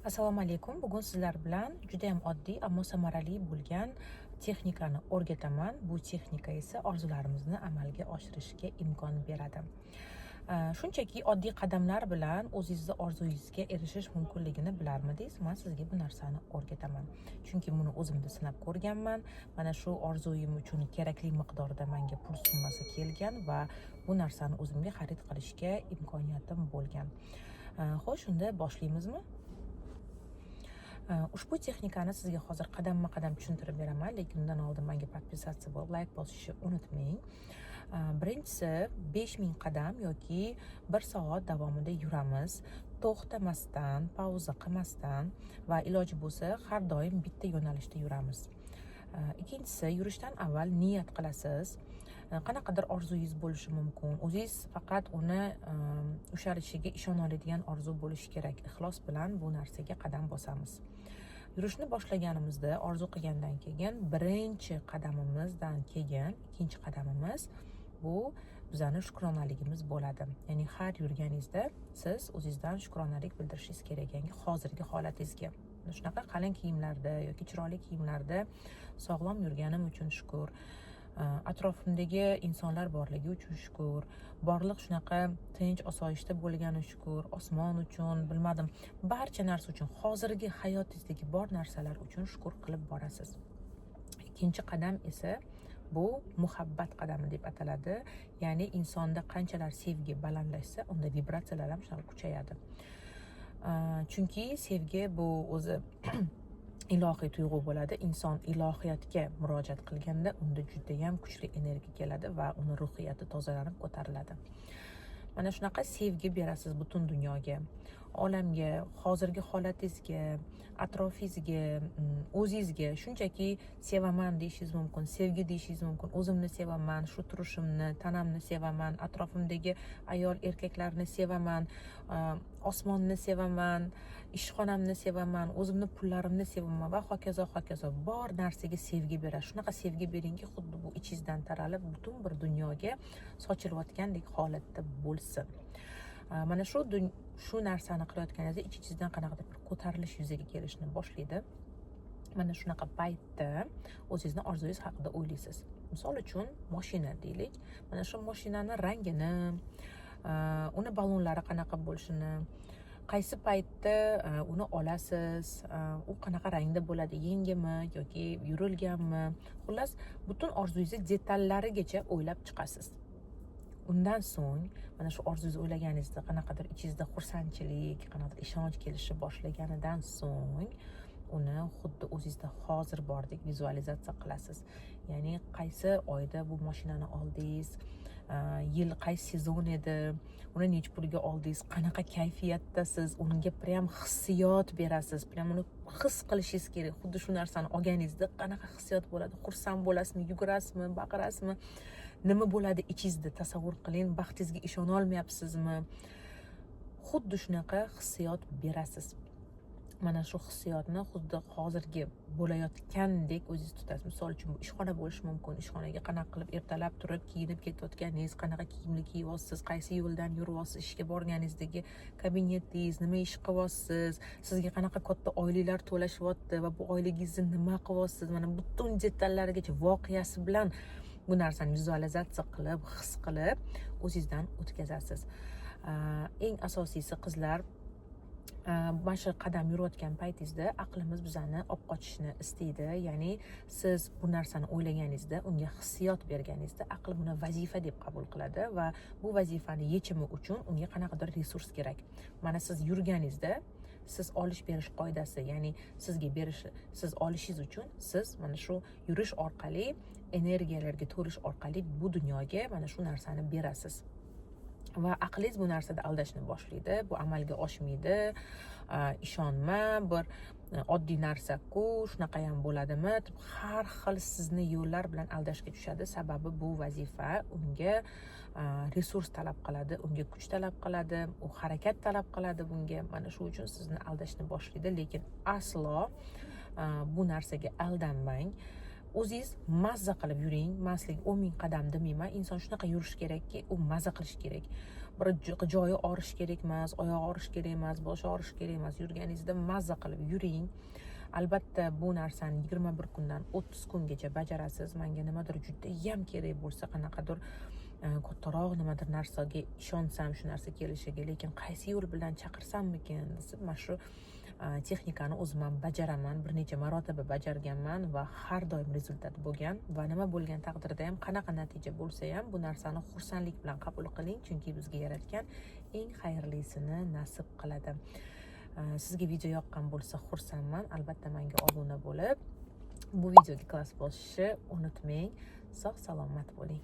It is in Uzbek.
Assalomu alaykum. Bugun sizlar bilan juda ham oddiy, ammo samarali bo'lgan texnikani o'rgataman. Bu texnika esa orzularimizni amalga oshirishga imkon beradi. Shunchaki oddiy qadamlar bilan o'zingizning orzuyingizga erishish mumkinligini bilarmidingiz? Men sizga bu narsani o'rgataman. Chunki buni o'zimda sinab ko'rganman. Mana shu orzuyim uchun kerakli miqdorda menga pul summasi kelgan va bu narsani o'zimga xarid qilishga imkoniyatim bo'lgan. Xo'sh, unda boshlaymizmi? Ushbu texnikani sizga hozir qadamma-qadam tushuntirib beraman, lekin undan oldin menga podpisatsiya bo'lib, like bosishni unutmang. Birinchisi 5000 qadam yoki 1 soat davomida yuramiz, to'xtamasdan, pauza qilmasdan va iloji bo'lsa har doim bitta yo'nalishda yuramiz. Ikkinchisi, yurishdan avval niyat qilasiz. Qanaqadir orzuyingiz bo'lishi mumkin. O'zingiz faqat uni usharishiga ishona oladigan orzu bo'lishi kerak. Ixlos bilan bu narsaga qadam bosamiz. Yurishni boshlaganimizda, orzu qilgandan keyin birinchi qadamimizdan keyin ikkinchi qadamimiz bu bizning shukronaligimiz bo'ladi. Ya'ni har yurganingizda siz o'zingizdan shukronalik bildirishingiz kerak, ya'ni hozirgi holatingizga. Shunaqa qalin kiyimlarda yoki chiroyli kiyimlarda sog'lom yurganim uchun shukr. Atrofimdagi insonlar borligi uchun shukr. Borliq shunaqa tinch, osoyishta bo'lgani shukr. Osmon uchun, bilmadim, barcha narsa uchun, hozirgi hayotingizdagi bor narsalar uchun shukr qilib borasiz. Ikkinchi qadam esa bu muhabbat qadami deb ataladi. Ya'ni insonda qanchalar sevgi balandlashsa, unda vibratsiyalar ham shunday kuchayadi. Chunki sevgi bu o'zi ilohiy tuyg'u bo'ladi. Inson ilohiyatga murojaat qilganda unda juda ham kuchli energiya keladi va uni ruhiyati tozalanib ko'tariladi. Mana shunaqa sevgi berasiz butun dunyoga, olamga, hozirgi holatingizga, atrofingizga, o'zingizga. Shunchaki sevaman deyishingiz mumkin, sevgi deyishingiz mumkin. O'zimni sevaman, shu turishimni, tanamni sevaman, atrofimdagi ayol erkaklarni sevaman, osmonni sevaman, ishxonamni sevaman, o'zimni pullarimni sevaman va hokazo hokazo. Bor narsaga sevgi berasiz. Shunaqa sevgi beringki, xuddi bu ichingizdan taralib butun bir dunyoga sochilayotgandek holatda bo'lsin. Mana shu narsani qilayotganingizda ichingizdan qanaqadir bir ko'tarilish yuzaga kelishni boshlaydi. Mana shunaqa paytda o'zingizni orzungiz haqida o'ylaysiz. Misol uchun, mashina deylik. Mana shu mashinani rangini, uni balonlari qanaqa bo'lishini, qaysi paytda uni olasiz, u qanaqa rangda bo'ladi, yengimi yoki yurilganmi, xullas butun orzungizni detallarigacha o'ylab chiqasiz. Undan so'ng mana shu orzungizni o'ylaganingizda qanaqadir ichingizda xursandchilik, qanaqadir ishonch kelishi boshlaganidan so'ng uni xuddi o'zingizda hozir bordek vizualizatsiya qilasiz. Ya'ni qaysi oyda bu mashinani oldingiz, yil qaysi sezon edi, uni nech pulga oldingiz, qanaqa kayfiyatdasiz, unga prям hissiyot berasiz, prям uni his qilishingiz kerak. Xuddi shu narsani olganingizda qanaqa hissiyot bo'ladi? Xursand bo'lasizmi, yugurasizmi, baqirasizmi? Nima bo'ladi ichingizda? Tasavvur qiling, baxtingizga ishona olmayapsizmi? Xuddi shunaqa hissiyot berasiz. Mana shu hissiyotni xuddi hozirgi bo'layotgandek o'zingiz tutasiz. Misol uchun bu ishxona bo'lishi mumkin. Ishxonaga qanaqa qilib ertalab turib kiyinib ketayotganingiz, qanaqa kiyimni kiyibyapsiz, qaysi yo'ldan yuryapsiz, ishga borganingizdagi kabinetingiz, nima ish qilyapsiz, sizga qanaqa katta oyliklar to'lashyapti va bu oyligingizni nima qilyapsiz, mana butun detallarigacha voqeasi bilan bu narsani vizualizatsiya qilib, his qilib o'zingizdan o'tkazasiz. Eng asosiysi qizlar, mana shu qadam yurayotgan paytingizda aqlimiz bizani olib qochishni istaydi. Ya'ni siz bu narsani o'ylaganingizda, unga hissiyot berganingizda aql buni vazifa deb qabul qiladi va bu vazifani yechimi uchun unga qanaqadir resurs kerak. Mana siz yurganingizda siz olish berish qoidasi, ya'ni sizga berishi, siz olishingiz uchun siz mana shu yurish orqali, energiyalarga to'lish orqali bu dunyoga mana shu narsani berasiz. Va aqlingiz bu narsada aldashni boshlaydi. Bu amalga oshmaydi. Ishonma, bir oddiy narsa-ku, shunaqa ham bo'ladimi? Har xil sizni yo'llar bilan aldashga tushadi. Sababi bu vazifa unga resurs talab qiladi, unga kuch talab qiladi, u harakat talab qiladi bunga. Mana shu uchun sizni aldashni boshlaydi, lekin aslo bu narsaga aldanmang. O'zingiz mazza qilib yuring. Maslik 10 000 qadam demayman. Inson shunaqa yurish kerakki, u mazza qilish kerak. bir joyi og'rish kerak emas, oyog'i og'rish kerak emas, boshi og'rish kerak emas. Yurganingizda mazza qilib yuring. Albatta bu narsani 21 kundan 30 kungacha bajarasiz. Menga nimadir judayam kerak bo'lsa, qanaqadir kattaroq nimadir narsaga ishonsam shu narsa kelishiga, lekin qaysi yo'l bilan chaqirsammikin deb mana shu texnikani o'zim ham bajaraman, bir necha marotaba bajarganman va har doim rezultat bo'lgan. Va nima bo'lgan taqdirda ham, qanaqa natija bo'lsa ham bu narsani xursandlik bilan qabul qiling, chunki bizga yaratgan eng xayrlisini nasib qiladi. Sizga video yoqqan bo'lsa xursandman. Albatta menga obuna bo'lib, bu videoga klass bosishni unutmang. Sog' salomat bo'ling.